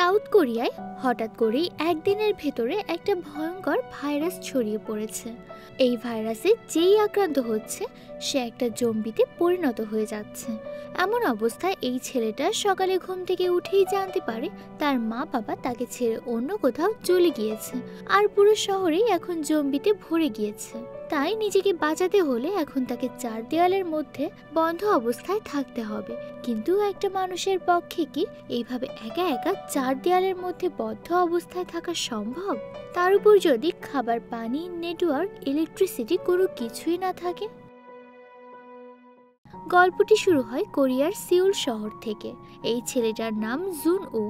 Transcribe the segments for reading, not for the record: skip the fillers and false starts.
South কোরিয়ায় হঠাৎ করেই একদিনের ভেতরে একটা ভয়ঙ্কর ভাইরাস ছড়িয়ে পড়েছে। এই ভাইরাসে যেই আক্রান্ত হচ্ছে সে একটা জম্বিতে পরিণত হয়ে যাচ্ছে। এমন অবস্থায় এই ছেলেটা সকালে ঘুম থেকে উঠেই জানতে পারে তার মা বাবা তাকে ছেড়ে অন্য কোথাও চলে গিয়েছে, আর পুরো শহরেই এখন জম্বিতে ভরে গিয়েছে। তাই নিজেকে বাঁচাতে হলে এখন তাকে চার দেওয়ালের মধ্যে বন্ধ অবস্থায় থাকতে হবে। কিন্তু একটা মানুষের পক্ষে কি এইভাবে একা একা চার দেওয়ালের মধ্যে বদ্ধ অবস্থায় থাকা সম্ভব? তার উপর যদি খাবার, পানি, নেটওয়ার্ক, ইলেকট্রিসিটি কোনো কিছুই না থাকে। গল্পটি শুরু হয় কোরিয়ার সিউল শহর থেকে। এই ছেলেটার নাম জুন ও।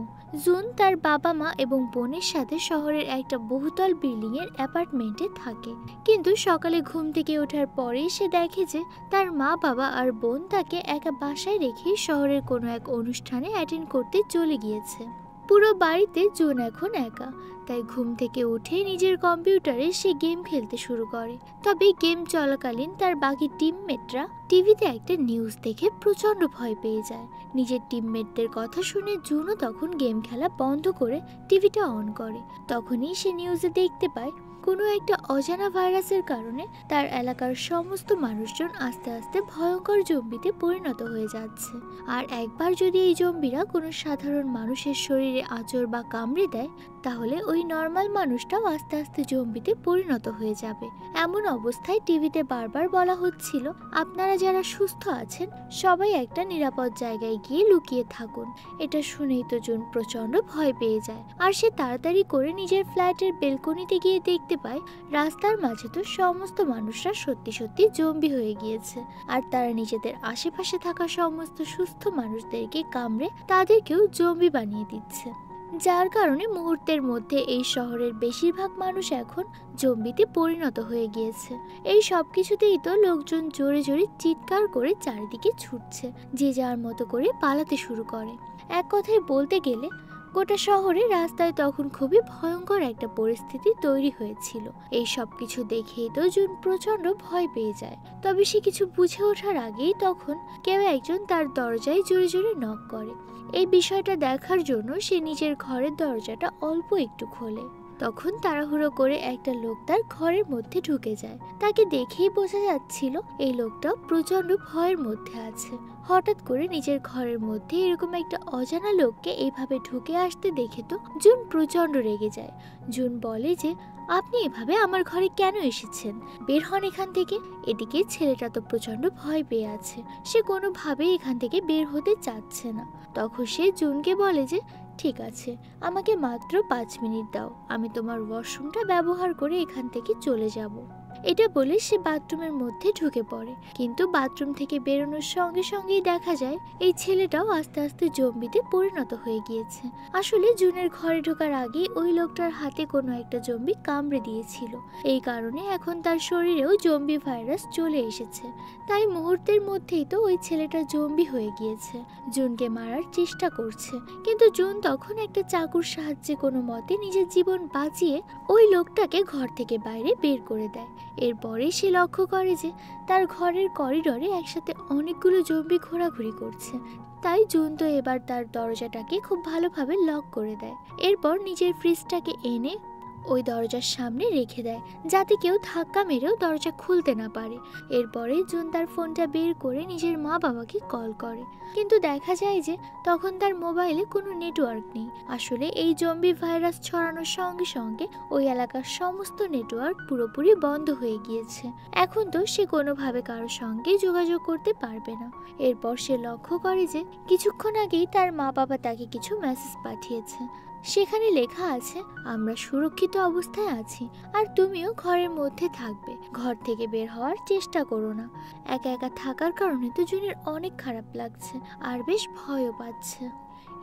জুন তার বাবা মা এবং বোনের সাথে শহরের একটা বহুতল বিল্ডিং এর অ্যাপার্টমেন্টে থাকে। কিন্তু সকালে ঘুম থেকে ওঠার পরেই সে দেখে যে তার মা বাবা আর বোন তাকে একা বাসায় রেখে শহরের কোনো এক অনুষ্ঠানে অ্যাটেন্ড করতে চলে গিয়েছে। পুরো বাড়িতে জুন এখন একা। তাই ঘুম থেকে উঠে নিজের কম্পিউটারে সে গেম খেলতে শুরু করে। তবে গেম চলাকালীন তার বাকি টিমমেটরা টিভিতে একটা নিউজ দেখে প্রচন্ড ভয় পেয়ে যায়। নিজের টিমমেটদের কথা শুনে জুনও তখন গেম খেলা বন্ধ করে টিভিটা অন করে। তখনই সে নিউজে দেখতে পায় কোনো একটা অজানা ভাইরাসের কারণে তার এলাকার সমস্ত মানুষজন আস্তে আস্তে ভয়ঙ্কর জম্বিতে পরিণত হয়ে যাচ্ছে। আর একবার যদি এই জম্বিরা কোনো সাধারণ মানুষের শরীরে আঁচড় বা কামড়ে দেয়, তাহলে ওই নর্মাল মানুষটাও আস্তে আস্তে জম্বিতে পরিণত হয়ে যাবে। এমন অবস্থায় টিভিতে বারবার বলা হচ্ছিল, আপনারা যারা সুস্থ আছেন সবাই একটা নিরাপদ জায়গায় গিয়ে লুকিয়ে থাকুন। এটা শুনেই তো জুন প্রচন্ড ভয় পেয়ে যায়। আর সে তাড়াতাড়ি করে নিজের ফ্ল্যাটের বেলকনিতে গিয়ে দেখতে পায় রাস্তার মাঝে তো সমস্ত মানুষরা সত্যি সত্যি জম্বি হয়ে গিয়েছে, আর তারা নিজেদের আশেপাশে থাকা সমস্ত সুস্থ মানুষদেরকে কামড়ে তাদেরকেও জম্বি বানিয়ে দিচ্ছে। যার কারণে মুহূর্তের মধ্যে এই শহরের বেশিরভাগ মানুষ এখন জম্বিতে পরিণত হয়ে গিয়েছে। এই সব কিছুতেই তো লোকজন জোরে জোরে চিৎকার করে চারিদিকে ছুটছে, যে যার মতো করে পালাতে শুরু করে। এক কথায় বলতে গেলে গোটা শহরে রাস্তায় তখন খুবই ভয়ঙ্কর একটা পরিস্থিতি তৈরি হয়েছিল। এই সব কিছু দেখেই তো জুন প্রচন্ড ভয় পেয়ে যায়। তবে সে কিছু বুঝে ওঠার আগেই তখন কেউ একজন তার দরজায় জোরে জোরে নক করে। এই বিষয়টা দেখার জন্য সে নিজের ঘরের দরজাটা অল্প একটু খোলে। তখন তাড়াহুড়ো করে একটা লোক তার ঘরের মধ্যে ঢুকে যায়। তাকে দেখেই বোঝা যাচ্ছিল এই লোকটা প্রচন্ড ভয়ের মধ্যে আছে। হঠাৎ করে নিজের ঘরের মধ্যে এরকম একটা অজানা লোককে এইভাবে ঢুকে আসতে দেখে তো জুন প্রচন্ড রেগে যায়। জুন বলে যে, আপনি এভাবে আমার ঘরে কেন এসেছেন? বের হন এখান থেকে। এদিকে ছেলেটা তো প্রচন্ড ভয় পেয়ে আছে, সে কোনোভাবেই এখান থেকে বের হতে চাচ্ছে না। তখন সে জুনকে বলে যে, ঠিক আছে, আমাকে মাত্র 5 মিনিট দাও, আমি তোমার ওয়াশরুমটা ব্যবহার করে এখান থেকে চলে যাব। এটা বলে সে বাথরুমের মধ্যে ঢুকে পড়ে। কিন্তু বাথরুম থেকে বেরোনোর সঙ্গে সঙ্গেই দেখা যায় এই ছেলেটাও আস্তে আস্তে জম্বিতে পরিণত হয়ে গিয়েছে। আসলে জুনের ঘরে ঢোকার আগে ওই লোকটার হাতে কোনো একটা জম্বি কামড়ে দিয়েছিল। এই কারণে এখন তার শরীরেও জম্বি ভাইরাস চলে এসেছে। তাই মুহূর্তের মধ্যেই তো ওই ছেলেটা জম্বি হয়ে গিয়েছে, জুনকে মারার চেষ্টা করছে। কিন্তু জুন তখন একটা চাকুর সাহায্যে কোনো মতে নিজের জীবন বাঁচিয়ে ওই লোকটাকে ঘর থেকে বাইরে বের করে দেয়। এরপরে সে লক্ষ্য করে যে তার ঘরের করিডোরে একসাথে অনেকগুলো জম্বি ঘোরাঘুরি করছে। তাই জুন তো এবার তার দরজাটাকে খুব ভালোভাবে লক করে দেয়। এরপর নিজের ফ্রিজটাকে এনে ওই দরজার সামনে রেখে দেয়, যাতে কেউ ধাক্কা মেরেও দরজা খুলতে না পারে। এরপরে জুন তার ফোনটা বের করে নিজের মা বাবাকে কল করে। কিন্তু দেখা যায় যে তখন তার মোবাইলে কোনো নেটওয়ার্ক নেই। আসলে এই জম্বি ভাইরাস ছড়ানোর সঙ্গে সঙ্গে ওই এলাকার সমস্ত নেটওয়ার্ক পুরোপুরি বন্ধ হয়ে গিয়েছে। এখন তো সে কোনোভাবে কারোর সঙ্গে যোগাযোগ করতে পারবে না। এরপর সে লক্ষ্য করে যে কিছুক্ষণ আগেই তার মা বাবা তাকে কিছু মেসেজ পাঠিয়েছে। সেখানে লেখা আছে, আমরা সুরক্ষিত অবস্থায় আছি, আর তুমিও ঘরের মধ্যে থাকবে, ঘর থেকে বের হওয়ার চেষ্টা করো না। একা একা থাকার কারণে তো জুনের অনেক খারাপ লাগছে, আর বেশ ভয়ও পাচ্ছে।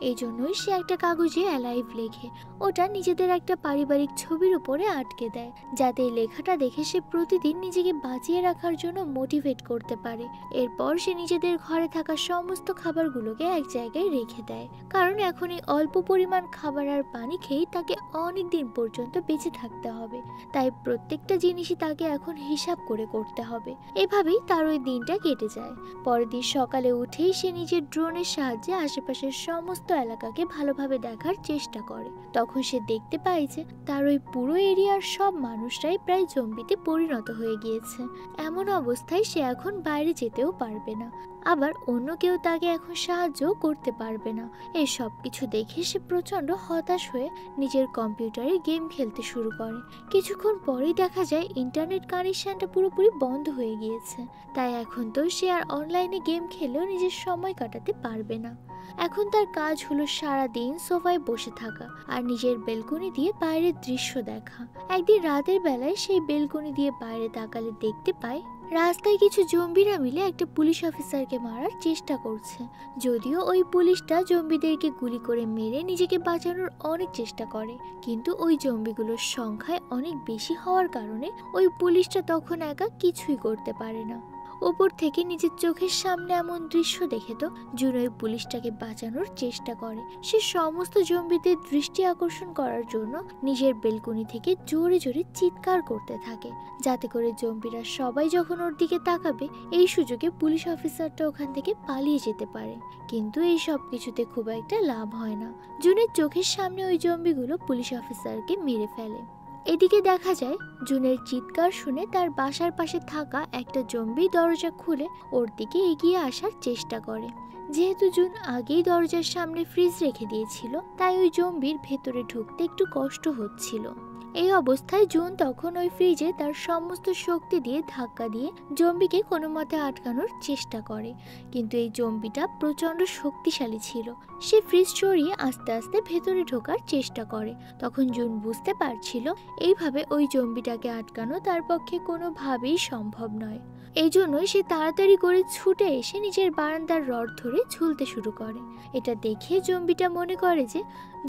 এই জন্যই সে একটা কাগজে অ্যালাইভ লেখে। ওটা নিজেদের একটা পারিবারিক ছবির উপরে আটকে দেয়, যাতে এই লেখাটা দেখে সে প্রতিদিন নিজেকে বাঁচিয়ে রাখার জন্য মোটিভেট করতে পারে। এরপর সে নিজেদের ঘরে থাকা সমস্ত খাবারগুলোকে এক জায়গায় রেখে দেয়, কারণ এখন এই অল্প পরিমাণ খাবার আর পানি খেয়েই তাকে অনেক দিন পর্যন্ত বেঁচে থাকতে হবে। তাই প্রত্যেকটা জিনিসই তাকে এখন হিসাব করে করতে হবে। এভাবেই তার ওই দিনটা কেটে যায়। পরের দিন সকালে উঠেই সে নিজের ড্রোনের সাহায্যে আশেপাশের সমস্ত সমস্ত এলাকাকে ভালোভাবে দেখার চেষ্টা করে। তখন সে দেখতে পায় যে তার ওই পুরো এরিয়ার সব মানুষরাই প্রায় জম্বিতে পরিণত হয়ে গিয়েছে। এমন অবস্থায় সে এখন বাইরে যেতেও পারবে না, আবার অন্য কেউ তাকে এখন সাহায্য করতে পারবে না। এই সব কিছু দেখে সে প্রচন্ড হতাশ হয়ে নিজের কম্পিউটারে গেম খেলতে শুরু করে। কিছুক্ষণ পরেই দেখা যায় ইন্টারনেট কানেকশনটা পুরোপুরি বন্ধ হয়ে গিয়েছে। তাই এখন তো সে আর অনলাইনে গেম খেলেও নিজের সময় কাটাতে পারবে না। এখন তার কাজ হলো সারাদিন সোফায় বসে থাকা আর নিজের বেলকনি দিয়ে বাইরের দৃশ্য দেখা। একদিন রাতের বেলায় সেই বেলকনি দিয়ে বাইরে তাকালে দেখতে পায় রাস্তায় কিছু জম্বিরা মিলে একটা পুলিশ অফিসারকে মারার চেষ্টা করছে। যদিও ওই পুলিশটা জম্বিদেরকে গুলি করে মেরে নিজেকে বাঁচানোর অনেক চেষ্টা করে, কিন্তু ওই জম্বিগুলোর সংখ্যায় অনেক বেশি হওয়ার কারণে ওই পুলিশটা তখন একা কিছুই করতে পারে না। ওপর থেকে নিজের চোখের সামনে এমন দৃশ্য দেখে তো জুন ওই পুলিশটাকে বাঁচানোর চেষ্টা করে। সে সমস্ত জম্বিদের দৃষ্টি আকর্ষণ করার জন্য নিজের বেলকনি থেকে জোরে জোরে চিৎকার করতে থাকে, যাতে করে জম্বিরা সবাই যখন ওর দিকে তাকাবে এই সুযোগে পুলিশ অফিসারটা ওখান থেকে পালিয়ে যেতে পারে। কিন্তু এই সব কিছুতে খুব একটা লাভ হয় না। জুনের চোখের সামনে ওই জম্বিগুলো পুলিশ অফিসারকে মেরে ফেলে। এদিকে দেখা যায় জুনের চিৎকার শুনে তার বাসার পাশে থাকা একটা জম্বি দরজা খুলে ওর দিকে এগিয়ে আসার চেষ্টা করে। যেহেতু জুন আগেই দরজার সামনে ফ্রিজ রেখে দিয়েছিল, তাই ওই জম্বির ভেতরে ঢুকতে একটু কষ্ট হচ্ছিল। এই অবস্থায় জুন তখন ওই ফ্রিজে তার সমস্ত শক্তি দিয়ে ধাক্কা দিয়ে জম্বিকে কোনো মতে আটকানোর চেষ্টা করে, কিন্তু এই জম্বিটা প্রচন্ড শক্তিশালী ছিল। সে ফ্রিজ সরিয়ে আস্তে আস্তে ভেতরে ঢোকার চেষ্টা করে। তখন জুন বুঝতে পারছিল এইভাবে ওই জম্বিটাকে আটকানো তার পক্ষে কোনোভাবেই সম্ভব নয়। এই জন্যই সে তাড়াতাড়ি করে ছুটে এসে নিজের বারান্দার রড ধরে ঝুলতে শুরু করে। এটা দেখে জম্বিটা মনে করে যে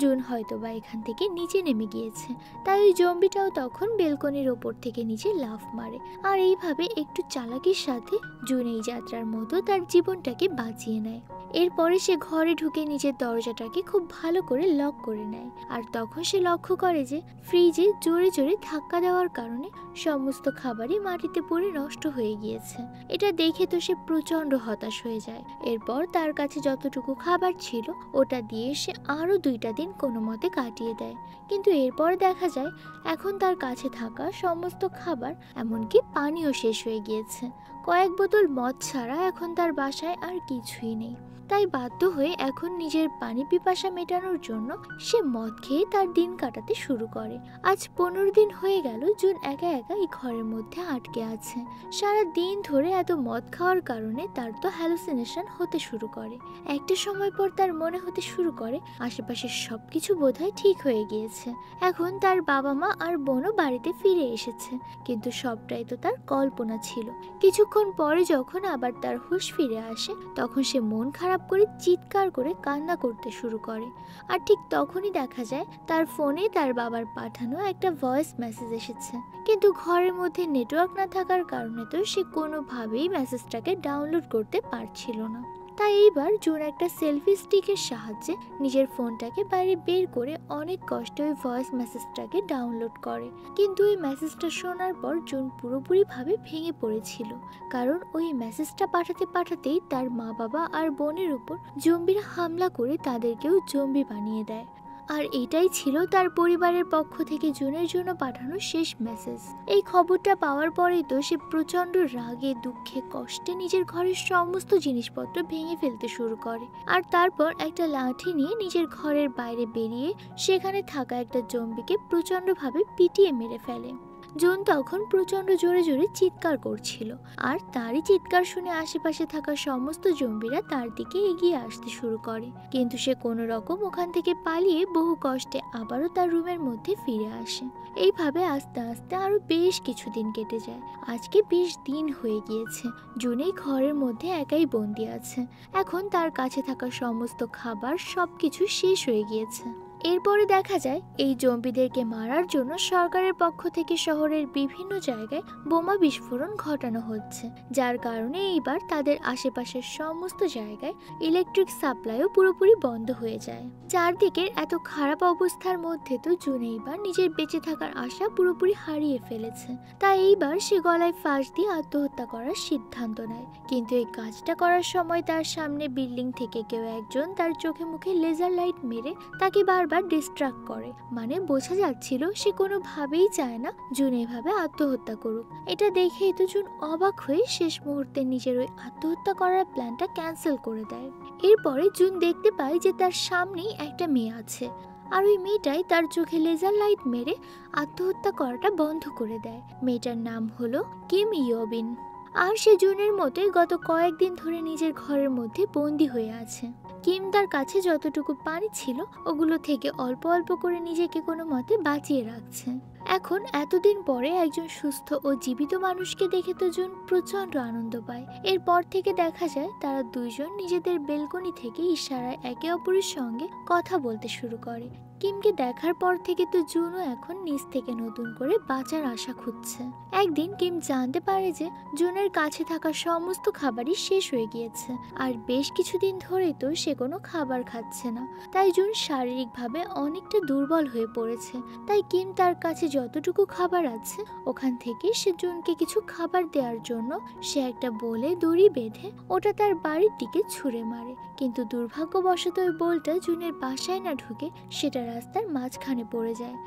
জুন হয়তোবা এখান থেকে নিচে নেমে গিয়েছে, তাই ওই জম্বিটাও তখন বেলকনির ওপর থেকে নিচে লাফ মারে। আর এইভাবে একটু চালাকির সাথে জুন এই যাত্রার মতো তার জীবনটাকে বাঁচিয়ে নেয়। এরপরে সে ঘরে ঢুকে নিজের দরজাটাকে খুব ভালো করে লক করে নেয়। আর তখন সে লক্ষ্য করে যে ফ্রিজে জোরে জোরে ধাক্কা দেওয়ার কারণে সমস্ত খাবারই মাটিতে পড়ে নষ্ট হয়ে গিয়েছে। এটা দেখে তো সে প্রচন্ড হতাশ হয়ে যায়। এরপর তার কাছে যতটুকু খাবার ছিল ওটা দিয়ে সে আরো 2টা দিন কোনো মতে কাটিয়ে দেয়। কিন্তু এরপর দেখা যায় এখন তার কাছে থাকা সমস্ত খাবার এমনকি পানিও শেষ হয়ে গিয়েছে। কয়েক বোতল মদ ছাড়া এখন তার বাসায় আর কিছুই নেই। তাই বাধ্য হয়ে এখন নিজের পানি পিপাসা মেটানোর জন্য সে মদ খেয়ে তার দিন কাটাতে শুরু করে। আজ 15 দিন হয়ে গেল জুন একা একা এই ঘরের মধ্যে আটকে আছে। সারা দিন ধরে এত মদ খাওয়ার কারণে তার তো হ্যালুসিনেশন হতে শুরু করে। একটা সময় পর তার মনে হতে শুরু করে আশেপাশের সবকিছু বোধহয় ঠিক হয়ে গিয়েছে। এখন তার বাবা মা আর বোনও বাড়িতে ফিরে এসেছে, কিন্তু সবটাই তো তার কল্পনা ছিল। কিছুক্ষণ পরে যখন আবার তার হুঁশ ফিরে আসে তখন সে মন খারাপ করে চিৎকার করে কান্না করতে শুরু করে। আর ঠিক তখনই দেখা যায় তার ফোনে তার বাবার পাঠানো একটা ভয়েস মেসেজ এসেছে, কিন্তু ঘরের মধ্যে নেটওয়ার্ক না থাকার কারণে তো সে কোনোভাবেই মেসেজটাকে ডাউনলোড করতে পারছিল না। তাই এইবার জুন একটা সেলফি স্টিকের সাহায্যে নিজের ফোনটাকে বাইরে বের করে অনেক কষ্টে ওই ভয়েস মেসেজটাকে ডাউনলোড করে। কিন্তু ওই মেসেজটা শোনার পর জুন পুরোপুরিভাবে ভেঙে পড়েছিল, কারণ ওই মেসেজটা পাঠাতে পাঠাতেই তার মা বাবা আর বোনের উপর জম্বিরা হামলা করে তাদেরকেও জম্বি বানিয়ে দেয়। আর এটাই ছিল তার পরিবারের পক্ষ থেকে জুনের জন্য পাঠানো শেষ মেসেজ। এই খবরটা পাওয়ার পরেই তো সে প্রচন্ড রাগে দুঃখে কষ্টে নিজের ঘরের সমস্ত জিনিসপত্র ভেঙে ফেলতে শুরু করে। আর তারপর একটা লাঠি নিয়ে নিজের ঘরের বাইরে বেরিয়ে সেখানে থাকা একটা জম্বিকে প্রচন্ডভাবে পিটিয়ে মেরে ফেলে। জুন তখন প্রচন্ড জোরে জোরে চিৎকার করছিল, আর তারই চিৎকার শুনে আশেপাশে থাকা সমস্ত জম্বিরা তার দিকে এগিয়ে আসতে শুরু করে। কিন্তু সে কোনো রকম ওখান থেকে পালিয়ে বহু কষ্টে আবারও তার রুমের মধ্যে ফিরে আসে। এইভাবে আস্তে আস্তে আরো বেশ কিছুদিন কেটে যায়। আজকে 20 দিন হয়ে গিয়েছে। জুন এই ঘরের মধ্যে একাই বন্দি আছে। এখন তার কাছে থাকা সমস্ত খাবার সবকিছু শেষ হয়ে গিয়েছে। এরপরে দেখা যায় এই জম্বিদেরকে মারার জন্য সরকারের পক্ষ থেকে শহরের বিভিন্ন জায়গায় বোমা বিস্ফোরণ ঘটানো হচ্ছে, যার কারণে এইবার তাদের আশেপাশের সমস্ত জায়গায় ইলেকট্রিক সাপ্লাইও পুরোপুরি বন্ধ হয়ে যায়। চারদিকের এত খারাপ অবস্থার মধ্যে তো জুন এইবার নিজের বেঁচে থাকার আশা পুরোপুরি হারিয়ে ফেলেছে। তাই এইবার সে গলায় ফাঁস দিয়ে আত্মহত্যা করার সিদ্ধান্ত নেয়। কিন্তু এই কাজটা করার সময় তার সামনে বিল্ডিং থেকে কেউ একজন তার চোখে মুখে লেজার লাইট মেরে তাকে বারবার ডিস্ট্রাক্ট করে। মানে বোঝা যাচ্ছিল সে কোনোভাবেই চায় না জুন এভাবে আত্মহত্যা করুক। এটা দেখেই তো জুন অবাক হয়ে শেষ মুহূর্তে নিজের ওই আত্মহত্যা করার প্ল্যানটা ক্যান্সেল করে দেয়। এরপরে জুন দেখতে পায় যে তার সামনেই একটা মেয়ে আছে, আর ওই মেয়েটাই তার চোখে লেজার লাইট মেরে আত্মহত্যা করাটা বন্ধ করে দেয়। মেয়েটার নাম হলো কিম ইয়োবিন, আর সে জুনের মতোই গত কয়েকদিন ধরে নিজের ঘরের মধ্যে বন্দি হয়ে আছে। কিম তার কাছে যতটুকু পানি ছিল ওগুলো থেকে অল্প অল্প করে নিজেকে কোনো মতে বাঁচিয়ে রাখছে। এখন এতদিন পরে একজন সুস্থ ও জীবিত মানুষকে দেখে তো জুন প্রচন্ড আনন্দ পায়। এরপর থেকে দেখা যায় তারা দুইজন নিজেদের বেলকনি থেকে ইশারায় একে অপরের সঙ্গে কথা বলতে শুরু করে। কিমকে দেখার পর থেকে তো জুনও এখন নিজ থেকে নতুন করে বাঁচার আশা খুঁজছে। একদিন কিম জানতে পারে যে জুনের কাছে থাকা সমস্ত খাবারই শেষ হয়ে গিয়েছে, আর বেশ কিছুদিন ধরেই তো সে কোনো খাবার খাচ্ছে না। তাই জুন শারীরিকভাবে অনেকটা দুর্বল হয়ে পড়েছে। তাই কিম তার কাছে যতটুকু খাবার আছে ওখান থেকে সে জুনকে কিছু খাবার দেওয়ার জন্য সে একটা বলে দড়ি বেঁধে ওটা তার বাড়ির দিকে ছুঁড়ে মারে। কিন্তু দুর্ভাগ্যবশত ওই বলটা জুনের বাসায় না ঢুকে সেটা রাস্তার মাঝখানে পড়ে যায়।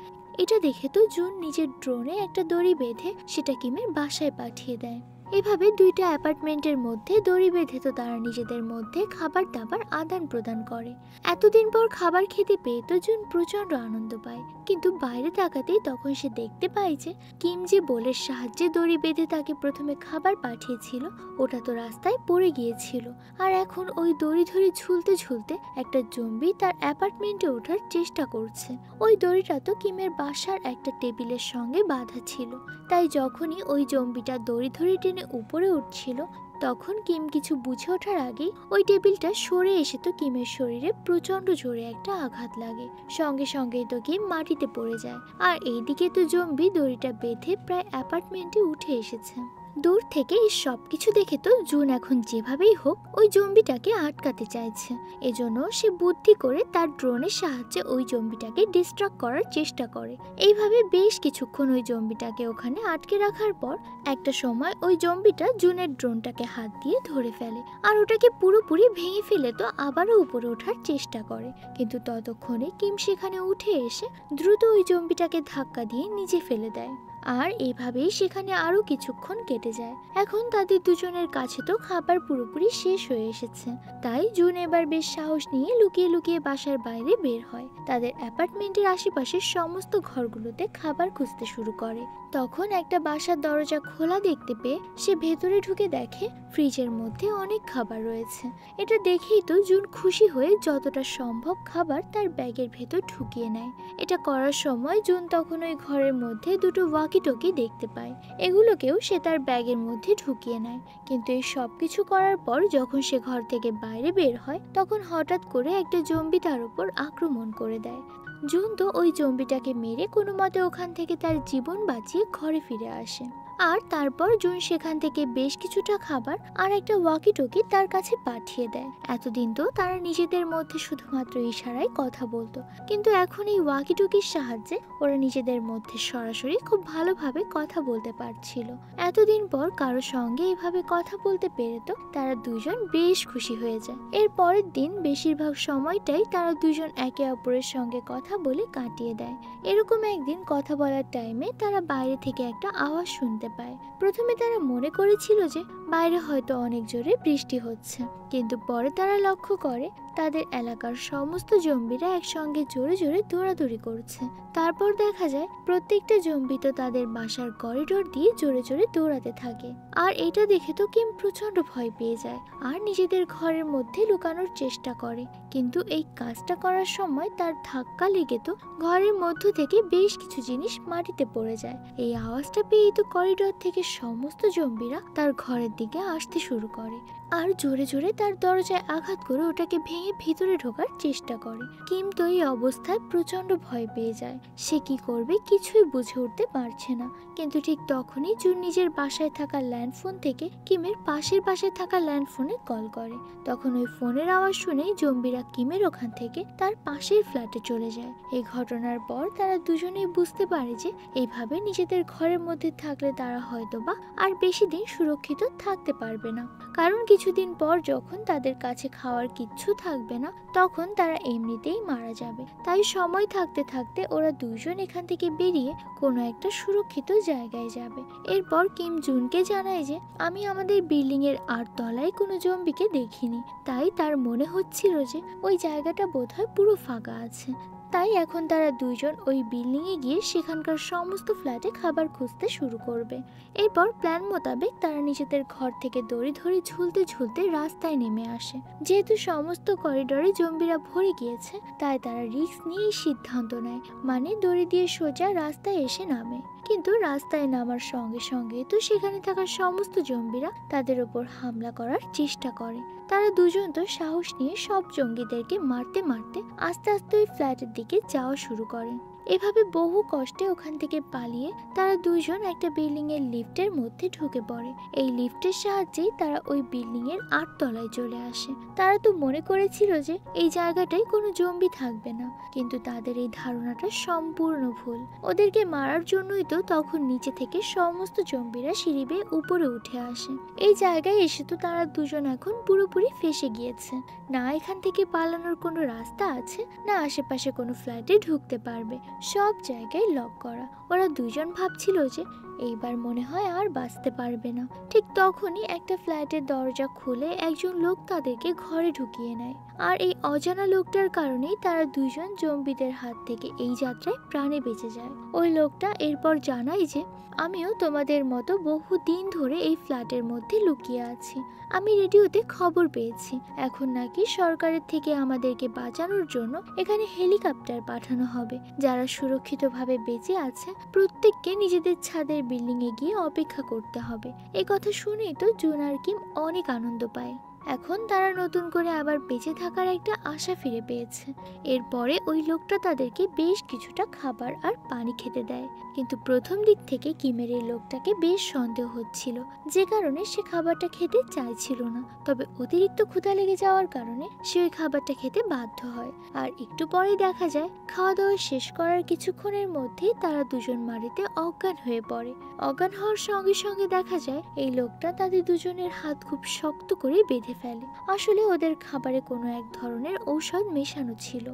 এটা দেখে তো জুন নিজের ড্রোনে একটা দড়ি বেঁধে সেটা কিমের বাসায় পাঠিয়ে দেয়। এভাবে দুইটা অ্যাপার্টমেন্টের মধ্যে দড়ি বেঁধে তো তারা নিজেদের মধ্যে খাবার দাবার আদান প্রদান করে। এতদিন পর খাবার খেতে পেয়ে তো জুন প্রচন্ড আনন্দ পায়। কিন্তু বাইরে তাকাতেই তখন সে দেখতে পায় যে কিম যে বোলের সাহায্যে দড়ি বেঁধে তাকে প্রথমে খাবার পাঠিয়েছিল ওটা তো রাস্তায় পড়ে গিয়েছিল। আর এখন ওই দড়ি ধরে ঝুলতে ঝুলতে একটা জম্বি তার অ্যাপার্টমেন্টে ওঠার চেষ্টা করছে। ওই দড়িটা তো কিমের বাসার একটা টেবিলের সঙ্গে বাঁধা ছিল। তাই যখনই ওই জম্বিটা দড়ি ধরে টেনে উপরে উঠছিল তখন কিম কিছু বুঝে ওঠার আগেই ওই টেবিলটা সরে এসে তো কিমের শরীরে প্রচন্ড জোরে একটা আঘাত লাগে। সঙ্গে সঙ্গেই তো কিম মাটিতে পড়ে যায়। আর এইদিকে তো জম্বি দড়িটা বেঁধে প্রায় অ্যাপার্টমেন্টে উঠে এসেছে। দূর থেকে এই সবকিছু দেখে তো জুন এখন যেভাবেই হোক ওই জম্বিটাকে আটকাতে চাইছে। এজন্য সে বুদ্ধি করে তার ড্রোনের সাহায্যে ওই জম্বিটাকে ডিস্ট্রাক্ট করার চেষ্টা করে। এইভাবে বেশ কিছুক্ষণ ওই জম্বিটাকে ওখানে আটকে রাখার পর একটা সময় ওই জম্বিটা জুনের ড্রোনটাকে হাত দিয়ে ধরে ফেলে, আর ওটাকে পুরোপুরি ভেঙে ফেলে তো আবারও উপরে ওঠার চেষ্টা করে। কিন্তু ততক্ষণে কিম সেখানে উঠে এসে দ্রুত ওই জম্বিটাকে ধাক্কা দিয়ে নিচে ফেলে দেয়। আর এভাবেই সেখানে আরো কিছুক্ষণ কেটে যায়। এখন তাদের দুজনের কাছে তো খাবার পুরোপুরি শেষ হয়ে এসেছে। তাই জুন এবার বেশ সাহস নিয়ে লুকিয়ে লুকিয়ে বাসার বাইরে বের হয়। তাদের অ্যাপার্টমেন্টের আশেপাশের সমস্ত ঘরগুলোতে খাবার খুঁজতে শুরু করে। তখন একটা বাসার দরজা খোলা দেখতে পেয়ে সে ভেতরে ঢুকে দেখে ফ্রিজের মধ্যে অনেক খাবার রয়েছে। এটা দেখেই তো জুন খুশি হয়ে যতটা সম্ভব খাবার তার ব্যাগের ভেতর ঢুকিয়ে নেয়। এটা করার সময় জুন তখন ওই ঘরের মধ্যে দুটো ওয়াকিটকি দেখতে পায়। এগুলোকেও সে তার ব্যাগের মধ্যে ঢুকিয়ে নেয়। কিন্তু এই সব কিছু করার পর যখন সে ঘর থেকে বাইরে বের হয় তখন হঠাৎ করে একটা জম্বি তার উপর আক্রমণ করে দেয়। জুন তো ওই জম্বিটাকে মেরে কোনো মতে ওখান থেকে তার জীবন বাঁচিয়ে ঘরে ফিরে আসে। আর তারপর জুন সেখান থেকে বেশ কিছুটা খাবার আর একটা ওয়াকিটকি তার কাছে পাঠিয়ে দেয়। এতদিন তো তারা নিজেদের মধ্যে শুধুমাত্র ইশারায় কথা বলতো, কিন্তু এখন এই ওয়াকিটকির সাহায্যে ওরা নিজেদের মধ্যে সরাসরি খুব ভালোভাবে কথা বলতে পারছিল। এতদিন পর কারো সঙ্গে এভাবে কথা বলতে পেরে তো তারা দুজন বেশ খুশি হয়ে যায়। এর পরের দিন বেশিরভাগ সময়টাই তারা দুজন একে অপরের সঙ্গে কথা বলে কাটিয়ে দেয়। এরকম একদিন কথা বলার টাইমে তারা বাইরে থেকে একটা আওয়াজ শুনতে পায়। প্রথমে তারা মনে করেছিল যে বাইরে হয়তো অনেক জোরে বৃষ্টি হচ্ছে, কিন্তু পরে তারা লক্ষ্য করে তাদের এলাকার সমস্ত জম্বিরা একসঙ্গে জোরে জোরে দৌড়াদৌড়ি করছে। তারপর দেখা যায় প্রত্যেকটা জম্বি তো তাদের বাসার করিডোর দিয়ে জোরে জোরে দৌড়াতে থাকে। আর এটা দেখে তো কিম প্রচন্ড ভয় পেয়ে যায় আর নিজেদের ঘরের মধ্যে লুকানোর চেষ্টা করে। কিন্তু এই কাজটা করার সময় তার ধাক্কা লেগে তো ঘরের মধ্য থেকে বেশ কিছু জিনিস মাটিতে পড়ে যায়। এই আওয়াজটা পেয়ে তো করিডোর করিডোর থেকে সমস্ত জম্বিরা তার ঘরের দিকে আসতে শুরু করে আর জোরে জোরে তার দরজায় আঘাত করে ওটাকে ভেঙে ভিতরে ঢোকার চেষ্টা করে। কিম তো এই অবস্থায় প্রচন্ড ভয় পেয়ে যায়। সে কি করবে কিছুই বুঝে উঠতে পারছে না। কিন্তু ঠিক তখনই জুন নিজের বাসায় থাকা ল্যান্ডফোন থেকে কিমের পাশের বাসায় থাকা ল্যান্ডফোনে কল করে। তখন ওই ফোনের আওয়াজ শুনেই জম্বিরা কিমের ওখান থেকে তার পাশের ফ্ল্যাটে চলে যায়। এই ঘটনার পর তারা দুজনেই বুঝতে পারে যে এইভাবে নিজেদের ঘরের মধ্যে থাকলে তারা হয়তোবা আর বেশি দিন সুরক্ষিত থাকতে পারবে না, কারণ কিছুদিন পর যখন তাদের কাছে খাওয়ার কিচ্ছু থাকবে না তখন তারা এমনিতেই মারা যাবে। তাই সময় থাকতে থাকতে ওরা দুজন এখান থেকে বেরিয়ে কোনো একটা সুরক্ষিত জায়গায় যাবে। এরপর কিম জুনকে জানায় যে আমি আমাদের বিল্ডিং এর 8 তলায় কোনো জম্বিকে দেখিনি, তাই তার মনে হচ্ছিল যে ওই জায়গাটা বোধহয় পুরো ফাঁকা আছে। তাই এখন তারা দুইজন ওই বিল্ডিংয়ে গিয়ে সেখানকার সমস্ত ফ্ল্যাটে খাবার খুঁজতে শুরু করবে। এরপর প্ল্যান মোতাবেক তারা নিজেদের ঘর থেকে দড়ি ধরে ঝুলতে ঝুলতে রাস্তায় নেমে আসে। যেহেতু সমস্ত করিডোরে জম্বিরা ভরে গিয়েছে তাই তারা রিস্ক নিয়ে সিদ্ধান্ত নেয়, মানে দড়ি দিয়ে সোজা রাস্তায় এসে নামে। কিন্তু রাস্তায় নামার সঙ্গে সঙ্গে তো সেখানে থাকা সমস্ত জম্বিরা তাদের উপর হামলা করার চেষ্টা করে। তারা দুজন তো সাহস নিয়ে সব জঙ্গিদেরকে মারতে মারতে আস্তে আস্তে ওই ফ্ল্যাটের দিকে যাওয়া শুরু করে। এভাবে বহু কষ্টে ওখান থেকে পালিয়ে তারা দুইজন একটা বিল্ডিং এর লিফটের মধ্যে ঢুকে পড়ে। এই লিফটের সাহায্যেই তারা ওই বিল্ডিং এর 8 তলায় চলে আসে। তারা তো মনে করেছিল যে এই জায়গাটায় কোনো জম্বি থাকবে না, কিন্তু তাদের এই ধারণাটা সম্পূর্ণ ভুল। ওদেরকে মারার জন্যই তো তখন নিচে থেকে সমস্ত জম্বিরা সিঁড়ি বেয়ে উপরে উঠে আসে। এই জায়গায় এসে তো তারা দুজন এখন পুরোপুরি ফেঁসে গিয়েছে। না এখান থেকে পালানোর কোনো রাস্তা আছে, না আশেপাশে কোনো ফ্ল্যাটে ঢুকতে পারবে, সব জায়গায় লক করা। ওরা দুজন ভাবছিল যে এইবার মনে হয় আর বাঁচতে পারবে না। ঠিক তখনই একটা ফ্ল্যাটের দরজা খুলে একজন লোক তাদেরকে ঘরে ঢুকিয়ে নেয়। আর এই অজানা লোকটার কারণেই তারা দুজন জম্বিদের হাত থেকে এই যাত্রায় প্রাণে বেঁচে যায়। ওই লোকটা এরপর জানায় যে আমিও তোমাদের মতো বহু দিন ধরে এই ফ্ল্যাটের মধ্যে লুকিয়ে আছি। আমি রেডিওতে খবর পেয়েছি এখন নাকি সরকারের থেকে আমাদেরকে বাঁচানোর জন্য এখানে হেলিকপ্টার পাঠানো হবে। যারা সুরক্ষিতভাবে বেঁচে আছে প্রত্যেককে নিজেদের ছাদের বিল্ডিং এ গিয়ে অপেক্ষা করতে হবে। এই কথা শুনেই তো জুন আর কিম অনেক আনন্দ পায়। এখন তারা নতুন করে আবার বেঁচে থাকার একটা আশা ফিরে পেয়েছে। এরপরে ওই লোকটা তাদেরকে বেশ কিছুটা খাবার আর পানি খেতে দেয়। কিন্তু প্রথম দিক থেকে কিমের এই লোকটাকে বেশ সন্দেহ হচ্ছিল, যে কারণে সে খাবারটা খেতে চাইছিল না। তবে অতিরিক্ত ক্ষুধা লেগে যাওয়ার কারণে সে ওই খাবারটা খেতে বাধ্য হয়। আর একটু পরেই দেখা যায় খাওয়া দাওয়া শেষ করার কিছুক্ষণের মধ্যেই তারা দুজন মাটিতে অজ্ঞান হয়ে পড়ে। অজ্ঞান হওয়ার সঙ্গে সঙ্গে দেখা যায় এই লোকটা তাদের দুজনের হাত খুব শক্ত করে বেঁধে ফেলে। আসলে ওদের খাবারে কোনো এক ধরনের ঔষধ মেশানো ছিল,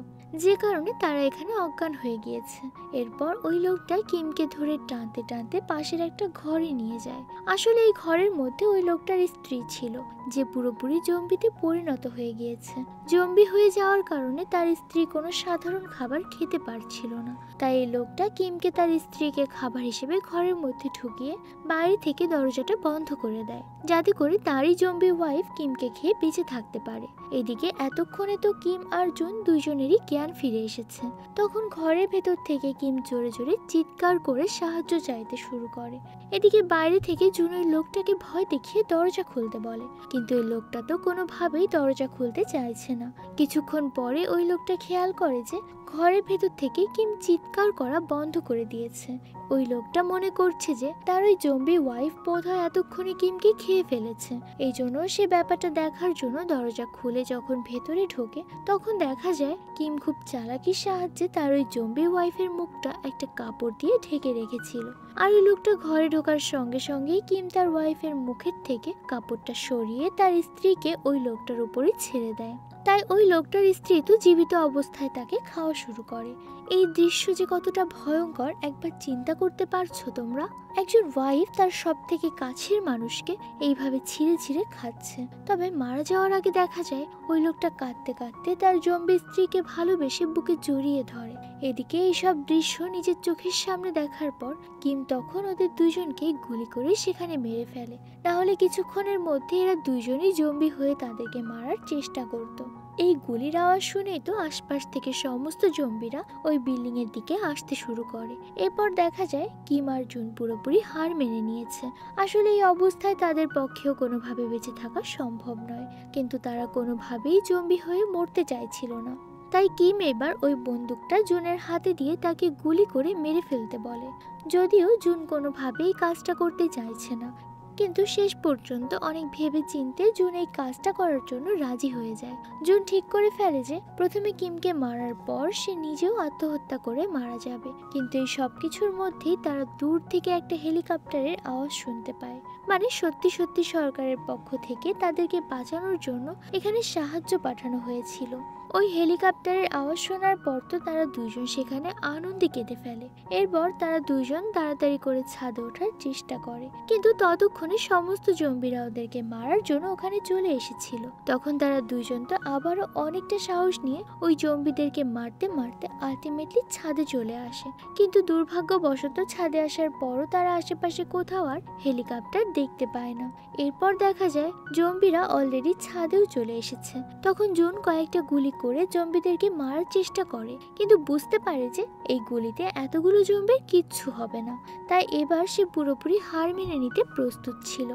যে কারণে তারা এখানে অজ্ঞান হয়ে গিয়েছে। এরপর ওই লোকটা কিমকে ধরে টানতে টানতে পাশের একটা ঘরে নিয়ে যায়। আসলে এই ঘরের মধ্যে ওই লোকটার স্ত্রী ছিল, যে পুরোপুরি জম্বিতে পরিণত হয়ে গিয়েছে। জম্বি হয়ে যাওয়ার কারণে তার স্ত্রী কোনো সাধারণ খাবার খেতে পারছিল না। তাই এই লোকটা কিমকে তার স্ত্রীকে খাবার হিসেবে ঘরের মধ্যে ঢুকিয়ে বাইরে থেকে দরজাটা বন্ধ করে দেয়, যাতে করে তারই জম্বি ওয়াইফ কিমকে খেয়ে বেঁচে থাকতে পারে। এদিকে এতক্ষণে তো কিম আর জুন দুইজনেরই জ্ঞান ফিরে এসেছে। তখন ঘরের ভেতর থেকে কিম জোরে জোরে চিৎকার করে সাহায্য চাইতে শুরু করে। এদিকে বাইরে থেকে জুন ওই লোকটাকে ভয় দেখিয়ে দরজা খুলতে বলে, কিন্তু ওই লোকটা তো কোনোভাবেই দরজা খুলতে চাইছে না। কিছুক্ষণ পরে ওই লোকটা খেয়াল করে যে ঘরের ভেতর থেকে কিম চিৎকার করা বন্ধ করে দিয়েছে। ওই লোকটা মনে করছে যে তার ওই জম্বি ওয়াইফ বোধহয় এতক্ষণে কিমকে খেয়ে ফেলেছে। এই জন্য সে ব্যাপারটা দেখার জন্য দরজা খুলে যখন ভেতরে ঢোকে তখন দেখা যায় কিম খুব চালাকির সাহায্যে তার ওই জম্বি ওয়াইফের মুখটা একটা কাপড় দিয়ে ঢেকে রেখেছিল। আর ওই লোকটা ঘরে ঢোকার সঙ্গে সঙ্গেই কিম তার ওয়াইফের মুখের থেকে কাপড়টা সরিয়ে তার স্ত্রীকে ওই লোকটার উপরে ছেড়ে দেয়। তাই ওই লোকটার স্ত্রী তো জীবিত অবস্থায় তাকে খাওয়া শুরু করে। এই দৃশ্য যে কতটা ভয়ঙ্কর একবার চিন্তা করতে পারছো তোমরা? একজন ওয়াইফ তার সব থেকে কাছের মানুষকে এইভাবে ছিঁড়ে ছিঁড়ে খাচ্ছে। তবে মারা যাওয়ার আগে দেখা যায় ওই লোকটা কাঁদতে কাঁদতে তার জম্বি স্ত্রীকে ভালোবেসে বুকে জড়িয়ে ধরে। এদিকে এইসব দৃশ্য নিজের চোখের সামনে দেখার পর কিম তখন ওদের দুজনকে গুলি করে সেখানে মেরে ফেলে। না হলে কিছুক্ষণের মধ্যে এরা দুইজনই জম্বি হয়ে তাদেরকে মারার চেষ্টা করত। এই গুলির আওয়াজ শুনেই তো আশপাশ থেকে সমস্ত জম্বিরা ওই বিল্ডিং এর দিকে আসতে শুরু করে। এরপর দেখা যায় কিম আর জুন পুরোপুরি হার মেনে নিয়েছে। আসলে এই অবস্থায় তাদের পক্ষেও কোনোভাবে বেঁচে থাকা সম্ভব নয়, কিন্তু তারা কোনোভাবেই জম্বি হয়ে মরতে চাইছিল না। তাই কিম এবার ওই বন্দুকটা জুনের হাতে দিয়ে তাকে গুলি করে মেরে ফেলতে বলে। যদিও জুন কোনোভাবেই কাজটা করতে চাইছে না, কিন্তু শেষ পর্যন্ত অনেক ভেবে চিন্তে জুন এই কাজটা করার জন্য রাজি হয়ে যায়। জুন ঠিক করে ফেলে যে প্রথমে কিমকে মারার পর সে নিজেও আত্মহত্যা করে মারা যাবে। কিন্তু এই সব কিছুর মধ্যেই তারা দূর থেকে একটা হেলিকপ্টারের আওয়াজ শুনতে পায়। মানে সত্যি সত্যি সরকারের পক্ষ থেকে তাদেরকে বাঁচানোর জন্য এখানে সাহায্য পাঠানো হয়েছিল। ওই হেলিকপ্টারের আওয়াজ শোনার পর তো তারা দুইজন সেখানে আনন্দে কেঁদে ফেলে। এরপর তারা দুইজন তাড়াতাড়ি করে ছাদে ওঠার চেষ্টা করে, কিন্তু ততক্ষণে সমস্ত জম্বিরা ওদেরকে মারার জন্য ওখানে চলে এসেছিল। তখন তারা দুইজন তো আবারও অনেকটা সাহস নিয়ে ওই জম্বিদেরকে মারতে মারতে আলটিমেটলি ছাদে চলে আসে। কিন্তু দুর্ভাগ্যবশত ছাদে আসার পরও তারা আশেপাশে কোথাও আর হেলিকপ্টার দেখতে পায় না। এরপর দেখা যায় জম্বিরা অলরেডি ছাদেও চলে এসেছে। তখন জুন কয়েকটা গুলি করে জম্বিদেরকে মারার চেষ্টা করে, কিন্তু বুঝতে পারে যে এই গুলিতে এতগুলো জম্বির কিচ্ছু হবে না। তাই এবার সে পুরোপুরি হার মেনে নিতে প্রস্তুত ছিল।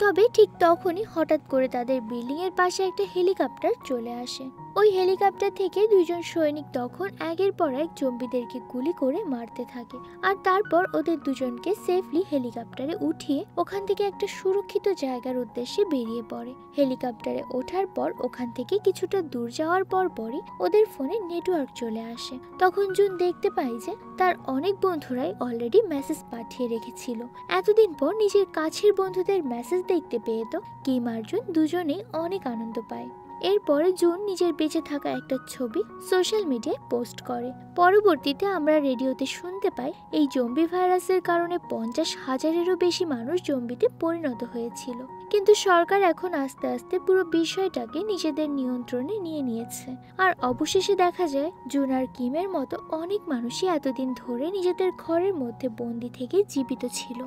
তবে ঠিক তখনই হঠাৎ করে তাদের বিল্ডিং এর পাশে একটা হেলিকপ্টার চলে আসে। ওই হেলিকপ্টার থেকে দুইজন সৈনিক তখন একের পর এক জম্বিদেরকে গুলি করে মারতে থাকে, আর তারপর ওদের দুজনকে সেফলি হেলিকপ্টারে উঠিয়ে ওখান থেকে একটা সুরক্ষিত জায়গার উদ্দেশ্যে বেরিয়ে পড়ে। হেলিকপ্টারে ওঠার পর ওখান থেকে কিছুটা দূর যাওয়ার পরই ওদের ফোনে নেটওয়ার্ক চলে আসে। তখন জুন দেখতে পায় যে তার অনেক বন্ধুরাই অলরেডি মেসেজ পাঠিয়ে রেখেছিল। এতদিন পর নিজের কাছের বন্ধুদের মেসেজ দেখতে পেয়ে তো কিম আর জুন দুজনেই অনেক আনন্দ পায়। এরপরে জুন নিজের বেঁচে থাকা একটা ছবি সোশ্যাল মিডিয়ায় পোস্ট করে। পরবর্তীতে আমরা রেডিওতে শুনতে পাই এই জম্বি ভাইরাসের কারণে 50,000-এরও বেশি মানুষ জম্বিতে পরিণত হয়েছিল। কিন্তু সরকার এখন আস্তে আস্তে পুরো বিষয়টাকে নিজেদের নিয়ন্ত্রণে নিয়ে নিয়েছে। আর অবশেষে দেখা যায় জুন আর কিমের মতো অনেক মানুষই এতদিন ধরে নিজেদের ঘরের মধ্যে বন্দি থেকে জীবিত ছিল।